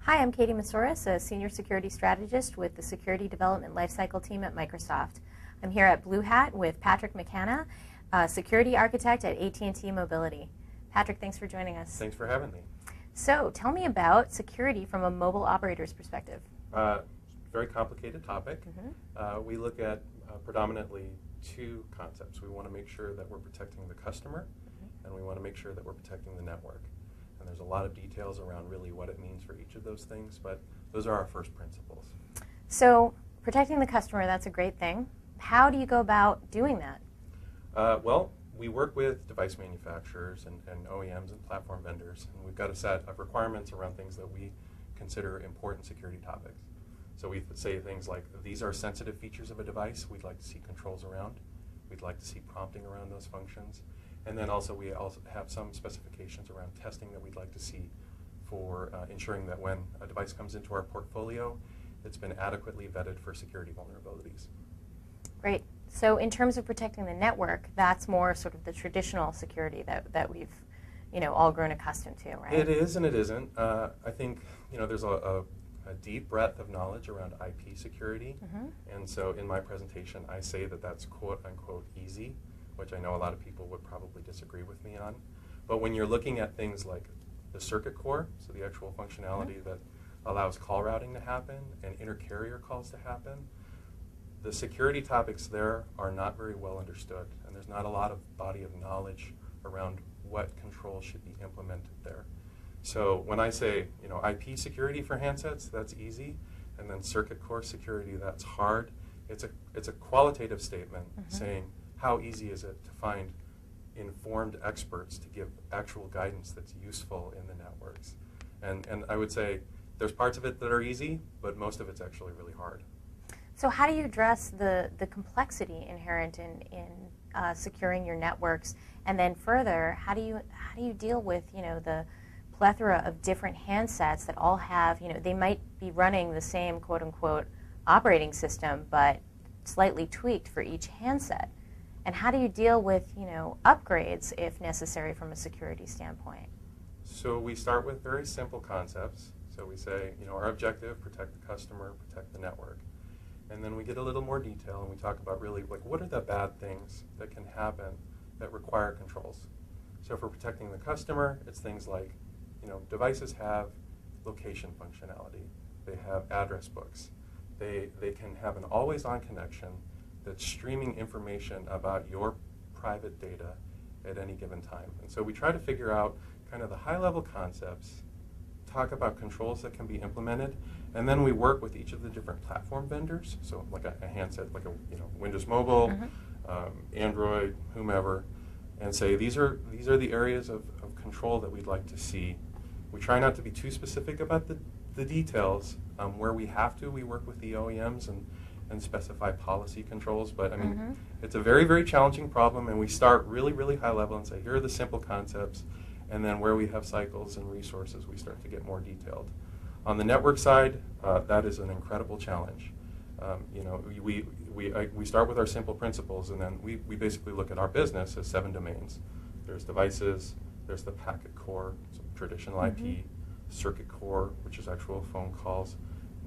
Hi, I'm Katie Moussouris, a Senior Security Strategist with the Security Development Lifecycle Team at Microsoft. I'm here at BlueHat with Patrick McCanna, Security Architect at AT&T Mobility. Patrick, thanks for joining us. Thanks for having me. So, tell me about security from a mobile operator's perspective. Very complicated topic. We look at predominantly two concepts. We want to make sure that we're protecting the customer, and we want to make sure that we're protecting the network. And there's a lot of details around really what it means for each of those things, but those are our first principles. So, protecting the customer, that's a great thing. How do you go about doing that? Well, we work with device manufacturers and OEMs and platform vendors, and we've got a set of requirements around things that we consider important security topics. So we say things like, these are sensitive features of a device we'd like to see controls around. We'd like to see prompting around those functions. And then we also have some specifications around testing that we'd like to see for ensuring that when a device comes into our portfolio, it's been adequately vetted for security vulnerabilities. Great. So in terms of protecting the network, that's more sort of the traditional security that we've all grown accustomed to, right? It is and it isn't. I think there's a deep breadth of knowledge around IP security. And so in my presentation, I say that that's quote unquote easy, which I know a lot of people would probably disagree with me on. But when you're looking at things like the circuit core, so the actual functionality that allows call routing to happen and inter-carrier calls to happen, the security topics there are not very well understood, and there's not a lot of body of knowledge around what controls should be implemented there. So when I say, IP security for handsets, that's easy, and then circuit core security, that's hard. It's a qualitative statement saying, how easy is it to find informed experts to give actual guidance that's useful in the networks? And I would say there's parts of it that are easy, but most of it's actually really hard. So how do you address the complexity inherent in securing your networks? And then further, how do you deal with the plethora of different handsets that all have, they might be running the same quote-unquote operating system, but slightly tweaked for each handset? And how do you deal with, upgrades if necessary from a security standpoint? So we start with very simple concepts. So we say, our objective, protect the customer, protect the network. And then we get a little more detail and we talk about really, what are the bad things that can happen that require controls? So for protecting the customer, it's things like, devices have location functionality. They have address books. They can have an always-on connection that's streaming information about your private data at any given time. And so we try to figure out kind of the high-level concepts, talk about controls that can be implemented, and then we work with each of the different platform vendors, so like a handset, like a Windows Mobile, Android, whomever, and say these are the areas of control that we'd like to see. We try not to be too specific about the details. Where we have to, we work with the OEMs and specify policy controls, but I mean, it's a very, very challenging problem, and we start really, really high level and say, here are the simple concepts, and then where we have cycles and resources, we start to get more detailed. On the network side, that is an incredible challenge. We start with our simple principles, and then we basically look at our business as 7 domains. There's devices, there's the packet core, so traditional IP, circuit core, which is actual phone calls,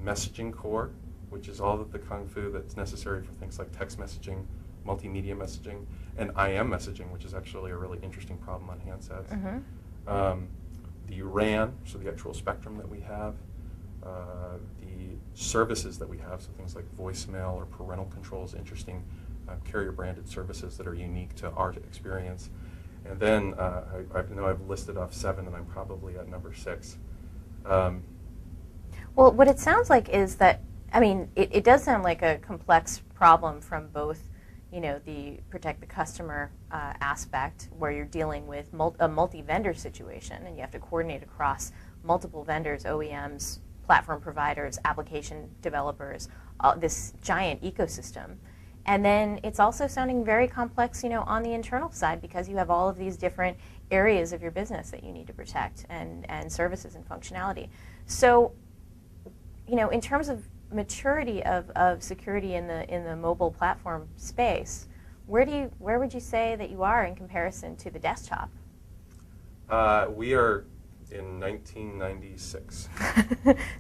messaging core, which is all of the kung fu that's necessary for things like text messaging, multimedia messaging, and IM messaging, which is actually a really interesting problem on handsets. The RAN, so the actual spectrum that we have, the services that we have, so things like voicemail or parental controls, interesting carrier-branded services that are unique to our experience. And then I know I've listed off 7, and I'm probably at number 6. Well, what it sounds like is that, it does sound like a complex problem from both, the protect the customer aspect, where you're dealing with a multi-vendor situation, and you have to coordinate across multiple vendors, OEMs, platform providers, application developers, this giant ecosystem. And then it's also sounding very complex, on the internal side, because you have all of these different areas of your business that you need to protect and services and functionality. So, in terms of maturity of security in the mobile platform space, where would you say that you are in comparison to the desktop? We are in 1996.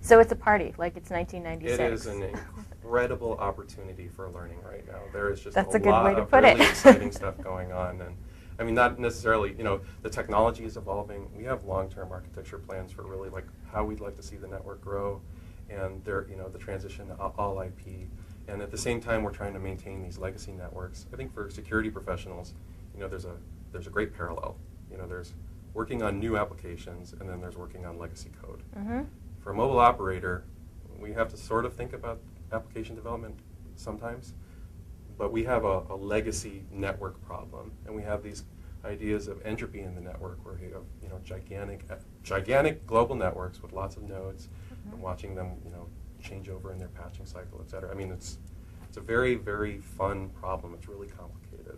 So it's a party, like it's 1996. It is an incredible opportunity for learning right now. There is just That's a a good lot way to of put really it. exciting stuff going on. And I mean, not necessarily, the technology is evolving. We have long-term architecture plans for really like how we'd like to see the network grow, and the transition to all IP. And at the same time, we're trying to maintain these legacy networks. I think for security professionals, there's a great parallel. There's working on new applications, and then there's working on legacy code. Mm-hmm. For a mobile operator, we have to sort of think about application development sometimes, but we have a legacy network problem, and we have these ideas of entropy in the network where you have gigantic global networks with lots of nodes, and watching them change over in their patching cycle, et cetera. I mean, it's a very, very fun problem. It's really complicated.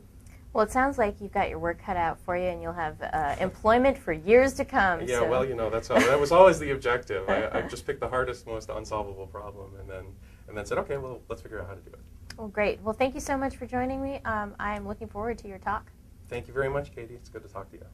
Well, it sounds like you've got your work cut out for you, and you'll have employment for years to come. Yeah, so. well, that was always the objective. I just picked the hardest, most unsolvable problem, and then said, okay, well, let's figure out how to do it. Well, great. Well, thank you so much for joining me. I'm looking forward to your talk. Thank you very much, Katie. It's good to talk to you.